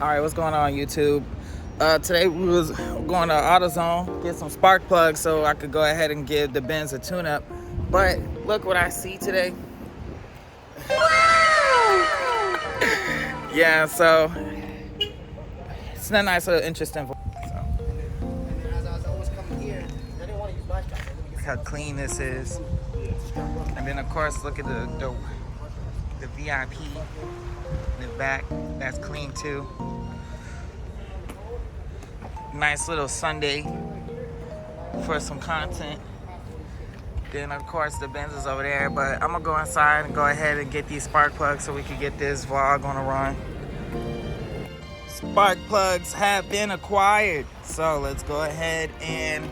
All right, what's going on, YouTube? Today we was going to AutoZone, get some spark plugs so I could go ahead and give the Benz a tune-up. But look what I see today. Yeah, so it's a nice little interesting. So, look how clean this is. And then of course look at the VIP in the back. That's clean too. Nice little Sunday for some content. Then of course the Benz is over there, but I'm gonna go inside and go ahead and get these spark plugs so we can get this vlog on a run. Spark plugs have been acquired, so let's go ahead and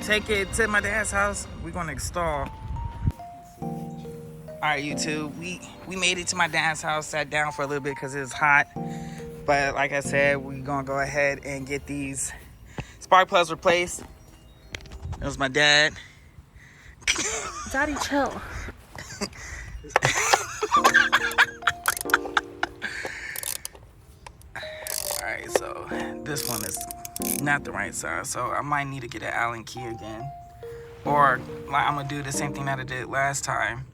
take it to my dad's house. We're gonna install. All right, YouTube, we made it to my dad's house, sat down for a little bit because it was hot. But like I said, we're gonna go ahead and get these spark plugs replaced. That was my dad. Daddy, chill. Alright, so this one is not the right size, so I might need to get an Allen key again. Or like, I'm gonna do the same thing that I did last time.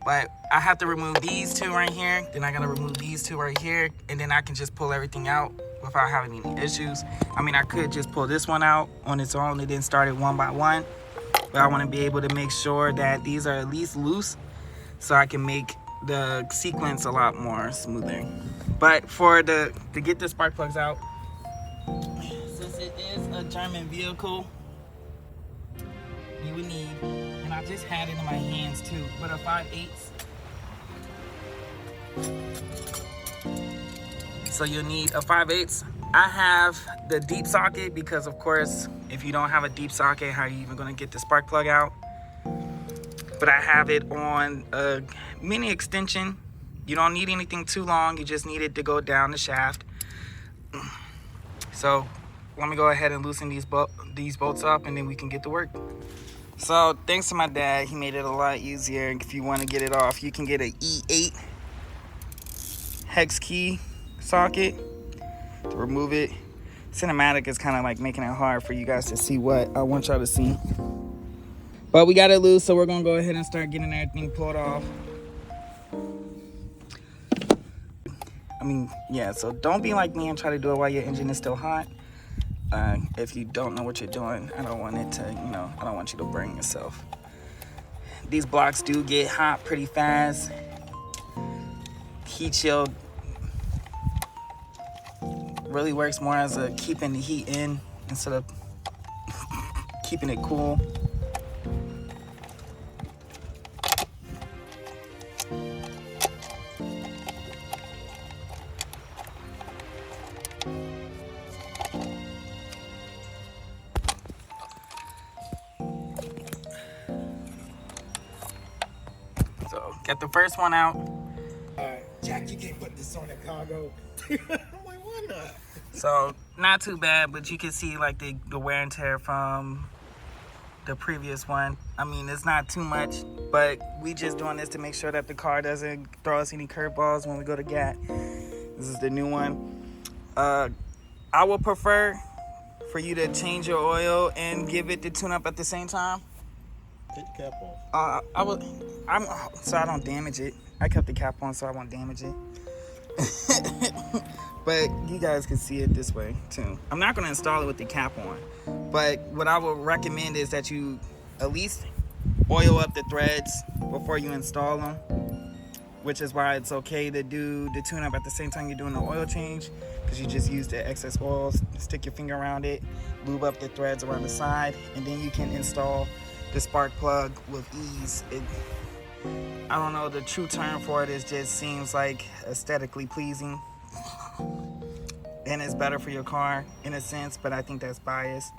But I have to remove these two right here, then I gotta remove these two right here, and then I can just pull everything out without having any issues. I mean, I could just pull this one out on its own and then start it one by one. But I want to be able to make sure that these are at least loose so I can make the sequence a lot more smoother. But to get the spark plugs out, since it is a German vehicle, you would need, and I just had it in my hands too, but a 5/8. So you'll need a 5/8. I have the deep socket because, of course, if you don't have a deep socket, how are you even going to get the spark plug out? But I have it on a mini extension. You don't need anything too long. You just need it to go down the shaft. So let me go ahead and loosen these bolts up, and then we can get to work. So thanks to my dad, he made it a lot easier. If you want to get it off, you can get an E8 hex key socket to remove it. Cinematic is kind of like making it hard for you guys to see what I want y'all to see. But we got it loose, so we're gonna go ahead and start getting everything pulled off. I mean, yeah, so don't be like me and try to do it while your engine is still hot. If you don't know what you're doing, I don't want it to, I don't want you to burn yourself. These blocks do get hot pretty fast. Heat shield really works more as a keeping the heat in instead of keeping it cool. So get the first one out. Jack, you can't put this on the cargo. I'm like, why not? So not too bad, but you can see like the wear and tear from the previous one. I mean, it's not too much, but we just doing this to make sure that the car doesn't throw us any curveballs when we go to GAT. This is the new one. I would prefer for you to change your oil and give it the tune-up at the same time. Take the cap off. So I don't damage it. I kept the cap on so I won't damage it. But you guys can see it this way too. I'm not going to install it with the cap on, but what I would recommend is that you at least oil up the threads before you install them, which is why it's okay to do the tune-up at the same time you're doing the oil change, because you just use the excess oil, stick your finger around it, lube up the threads around the side, and then you can install the spark plug with ease. I don't know, the true term for it is just seems like aesthetically pleasing. And it's better for your car in a sense, but I think that's biased.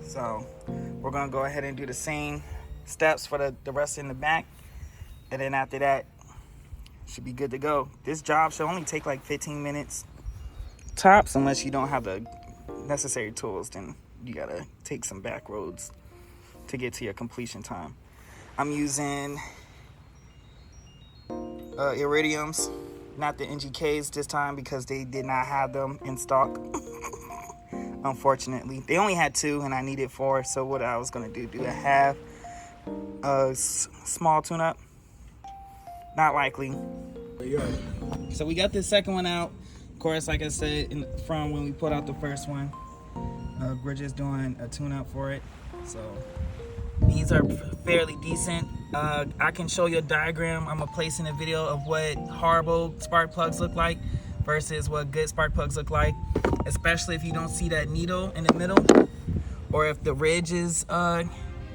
So we're gonna go ahead and do the same steps for the rest in the back. And then after that, should be good to go. This job should only take like 15 minutes tops, unless you don't have the necessary tools, then you gotta take some back roads to get to your completion time. I'm using iridiums not the NGKs this time because they did not have them in stock. Unfortunately, they only had 2 and I needed 4. So what I was gonna do I have a small tune-up? Not likely. Yeah. So we got this second one out. Of course, like I said from when we put out the first one, we're just doing a tune-up for it. So these are fairly decent. I can show you a diagram I'm gonna place in a video of what horrible spark plugs look like versus what good spark plugs look like, especially if you don't see that needle in the middle or if the ridge is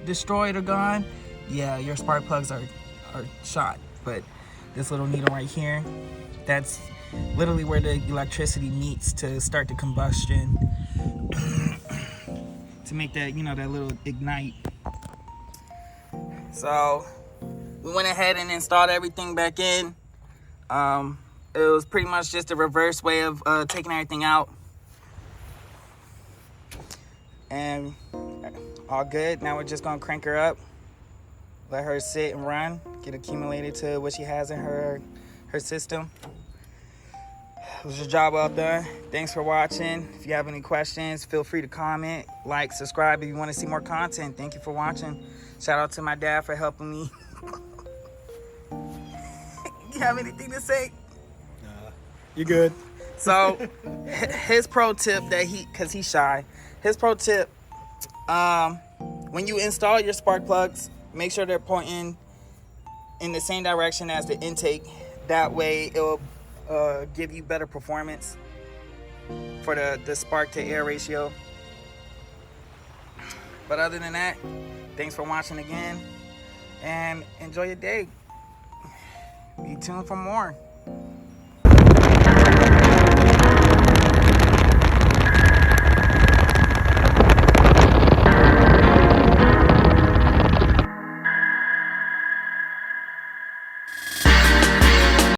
destroyed or gone. Yeah, your spark plugs are shot. But this little needle right here, that's literally where the electricity meets to start the combustion to make that, that little ignite. So we went ahead and installed everything back in. It was pretty much just a reverse way of taking everything out. And all good. Now we're just gonna crank her up, let her sit and run, get accumulated to what she has in her system. It was a job well done. Thanks for watching. If you have any questions, feel free to comment, like, subscribe if you want to see more content. Thank you for watching. Shout out to my dad for helping me. You have anything to say? Nah, you good. So his pro tip cause he's shy, his pro tip, when you install your spark plugs, make sure they're pointing in the same direction as the intake. That way it'll give you better performance for the spark to air ratio. But other than that, thanks for watching again and enjoy your day. Be tuned for more.